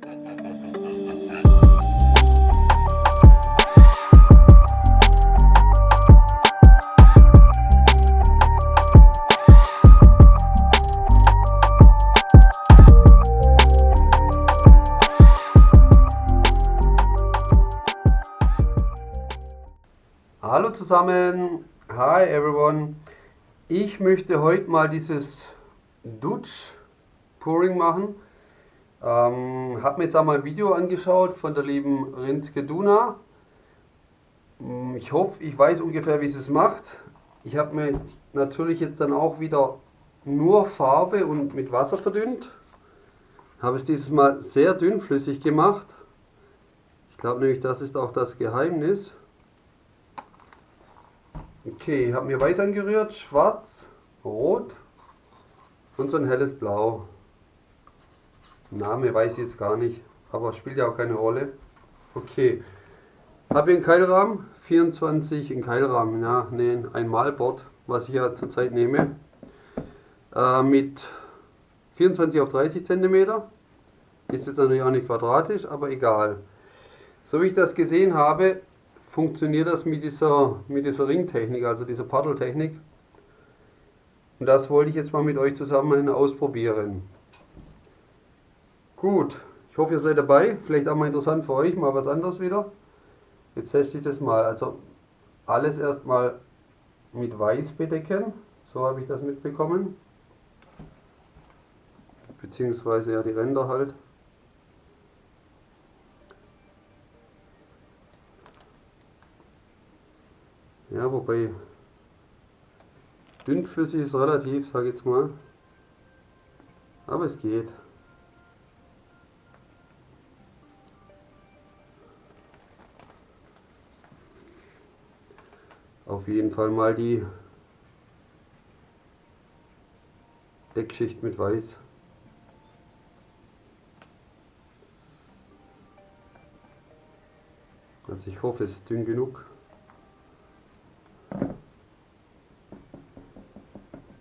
Hallo zusammen, hi everyone. Ich möchte heute mal dieses Dutch Pouring machen. Habe mir jetzt einmal ein Video angeschaut von der lieben Rinske Duna. Ich hoffe, ich weiß ungefähr, wie sie es macht. Ich habe mir natürlich jetzt dann auch wieder nur Farbe und mit Wasser verdünnt. Habe es dieses Mal sehr dünnflüssig gemacht. Ich glaube nämlich, das ist auch das Geheimnis. Okay, ich habe mir weiß angerührt, schwarz, rot und so ein helles Blau. Name weiß ich jetzt gar nicht, aber spielt ja auch keine Rolle. Okay, habe hier einen Keilrahmen, 24 in Keilrahmen, ja, ne, ein Malboard, was ich ja zurzeit nehme, mit 24 auf 30 cm. Ist jetzt natürlich auch nicht quadratisch, aber egal. So wie ich das gesehen habe, funktioniert das mit dieser Ringtechnik, also dieser Paddeltechnik. Und das wollte ich jetzt mal mit euch zusammen ausprobieren. Gut, ich hoffe ihr seid dabei. Vielleicht auch mal interessant für euch, mal was anderes wieder. Jetzt teste ich das mal. Also alles erstmal mit Weiß bedecken. So habe ich das mitbekommen. Beziehungsweise ja die Ränder halt. Ja, wobei dünnflüssig ist relativ, sage ich jetzt mal. Aber es geht. Auf jeden Fall mal die Deckschicht mit Weiß. Also ich hoffe, es ist dünn genug.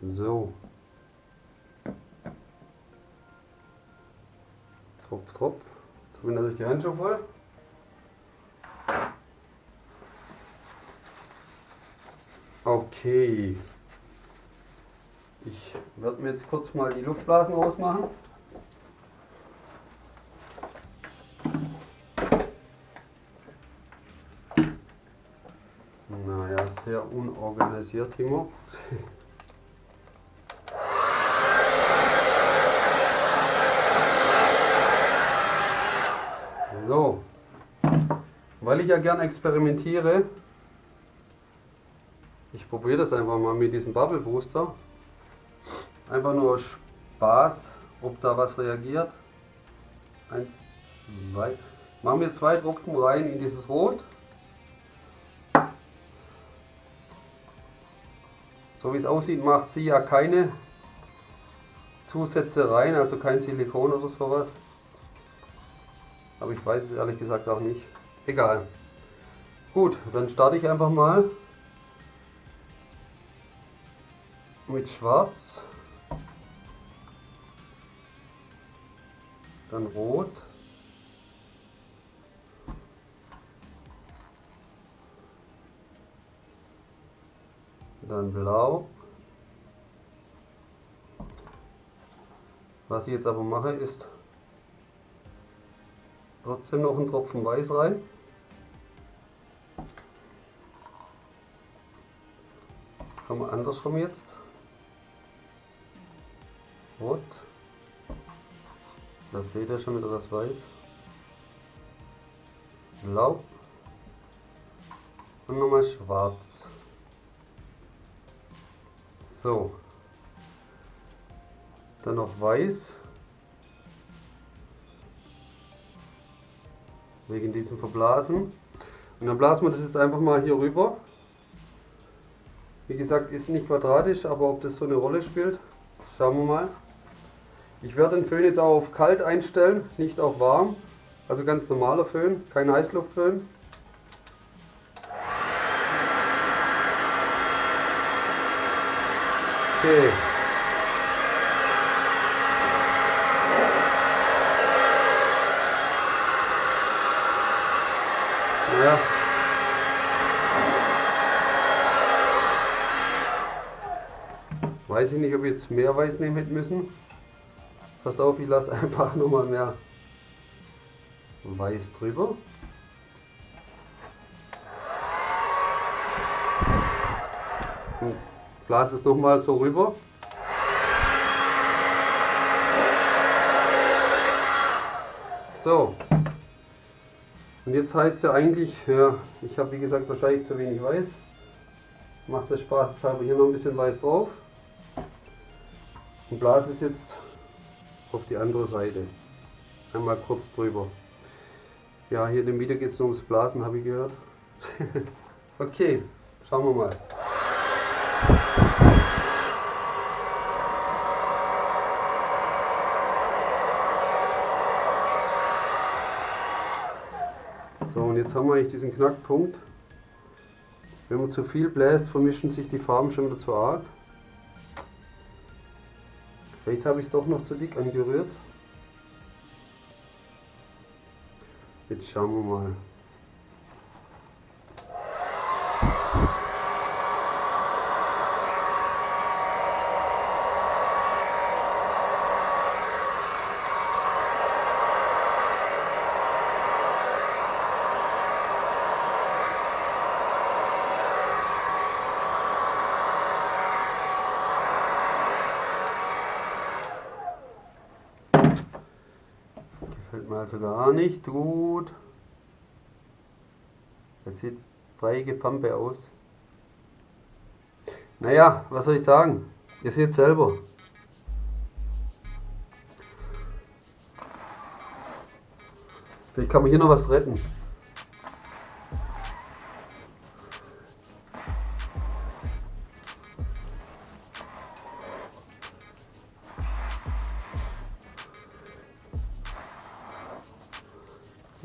So. Tropf, Tropf. Jetzt habe ich natürlich die Handschuhe voll. Okay. Ich werde mir jetzt kurz mal die Luftblasen rausmachen. Naja, sehr unorganisiert, Timo. So, weil ich ja gern experimentiere, ich probiere das einfach mal mit diesem Bubble Booster. Einfach nur Spaß, ob da was reagiert. 1, 2. Machen wir 2 Tropfen rein in dieses Rot. So wie es aussieht, macht sie ja keine Zusätze rein, also kein Silikon oder sowas. Aber ich weiß es ehrlich gesagt auch nicht. Egal. Gut, dann starte ich einfach mal mit Schwarz, dann Rot, dann Blau. Was ich jetzt aber mache, ist trotzdem noch einen Tropfen Weiß rein. Kann man andersrum jetzt. Rot. Da seht ihr schon wieder das Weiß. Blau. Und nochmal Schwarz. So. Dann noch Weiß. Wegen diesem Verblasen. Und dann blasen wir das jetzt einfach mal hier rüber. Wie gesagt, ist nicht quadratisch, aber ob das so eine Rolle spielt, schauen wir mal. Ich werde den Föhn jetzt auch auf kalt einstellen, nicht auf warm. Also ganz normaler Föhn, kein Heißluftföhn. Okay. Ja. Weiß ich nicht, ob ich jetzt mehr Weiß nehmen hätte müssen. Passt auf, ich lasse einfach nochmal mehr Weiß drüber. Und blase es nochmal so rüber. So. Und jetzt heißt es ja eigentlich, ja, ich habe wie gesagt wahrscheinlich zu wenig Weiß. Macht das spaßeshalber hier noch ein bisschen Weiß drauf. Und blase es jetzt auf die andere Seite. Einmal kurz drüber. Ja, hier in dem Video geht es nur ums Blasen, habe ich gehört. Okay, schauen wir mal. So, und jetzt haben wir eigentlich diesen Knackpunkt. Wenn man zu viel bläst, vermischen sich die Farben schon wieder zu arg. Vielleicht habe ich es doch noch zu dick angerührt. Jetzt schauen wir mal. Gefällt mir also gar nicht gut. Das sieht feige Pampe aus. Naja, was soll ich sagen? Ihr seht selber. Vielleicht kann man hier noch was retten.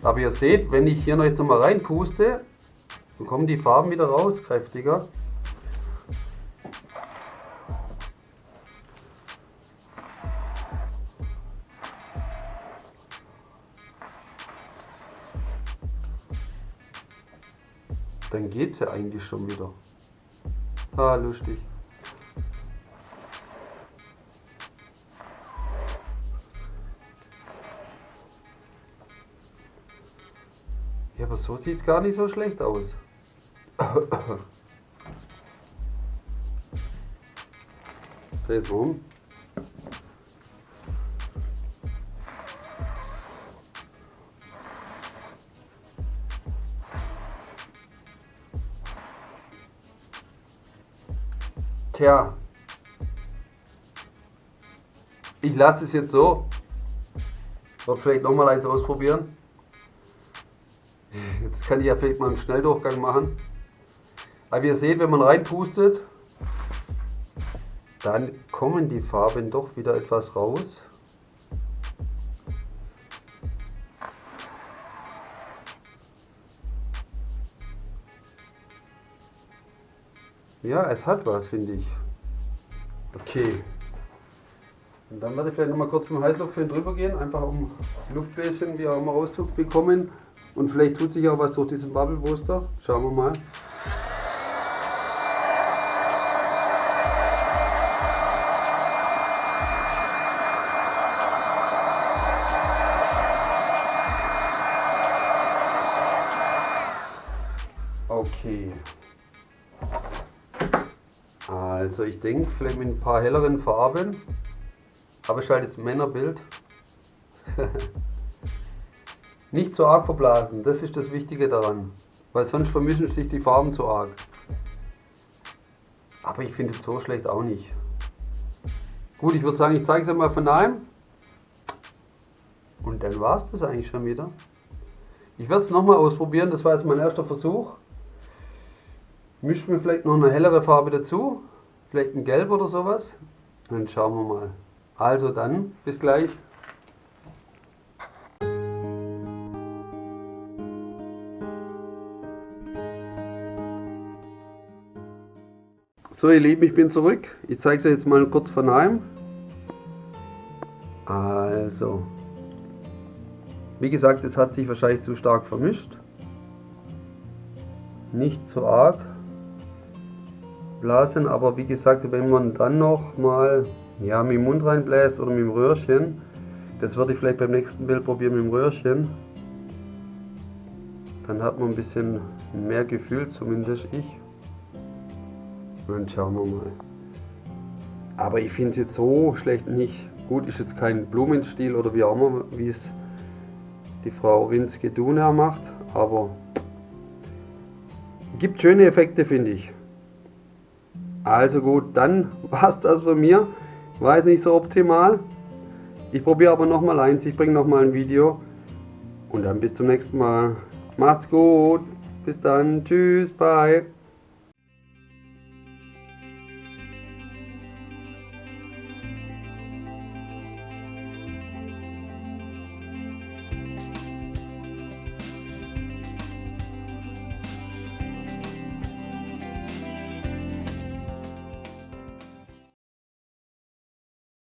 Aber ihr seht, wenn ich hier noch jetzt noch mal reinpuste, dann kommen die Farben wieder raus, kräftiger. Dann geht es ja eigentlich schon wieder. Ah, lustig. Ja, aber so sieht es gar nicht so schlecht aus. Dreh es um. Tja, ich lasse es jetzt so. Wird vielleicht nochmal eins ausprobieren. Jetzt kann ich ja vielleicht mal einen Schnelldurchgang machen. Aber ihr seht, wenn man reinpustet, dann kommen die Farben doch wieder etwas raus. Ja, es hat was, finde ich. Okay. Und dann werde ich vielleicht nochmal kurz mit dem Heißluftföhn drüber gehen, einfach um die Luftbläschen, wie auch immer, rauszubekommen. Und vielleicht tut sich auch was durch diesen Bubble Booster. Schauen wir mal. Okay. Also ich denke, vielleicht mit ein paar helleren Farben. Aber ich halt jetzt Männerbild. Nicht zu arg verblasen, das ist das Wichtige daran. Weil sonst vermischen sich die Farben zu arg. Aber ich finde es so schlecht auch nicht. Gut, ich würde sagen, ich zeige es einmal von nahem. Und dann war es das eigentlich schon wieder. Ich werde es nochmal ausprobieren, das war jetzt mein erster Versuch. Mischt mir vielleicht noch eine hellere Farbe dazu. Vielleicht ein Gelb oder sowas. Und dann schauen wir mal. Also dann, bis gleich. So ihr Lieben, ich bin zurück. Ich zeige es euch jetzt mal kurz von nahem. Also, wie gesagt, es hat sich wahrscheinlich zu stark vermischt. nicht so arg blasen, aber wie gesagt, wenn man dann noch mal ja, mit dem Mund reinbläst oder mit dem Röhrchen, das würde ich vielleicht beim nächsten Bild probieren mit dem Röhrchen, dann hat man ein bisschen mehr Gefühl, zumindest ich. Und schauen wir mal. Aber ich finde es jetzt so schlecht nicht. Gut, ist jetzt kein Blumenstil oder wie auch immer, wie es die Frau Rinske Duna macht, aber gibt schöne Effekte, finde ich. Also gut, dann war es das von mir. War jetzt nicht so optimal. Ich probiere aber nochmal eins, ich bringe nochmal ein Video. Und dann bis zum nächsten Mal. Macht's gut. Bis dann. Tschüss. Bye.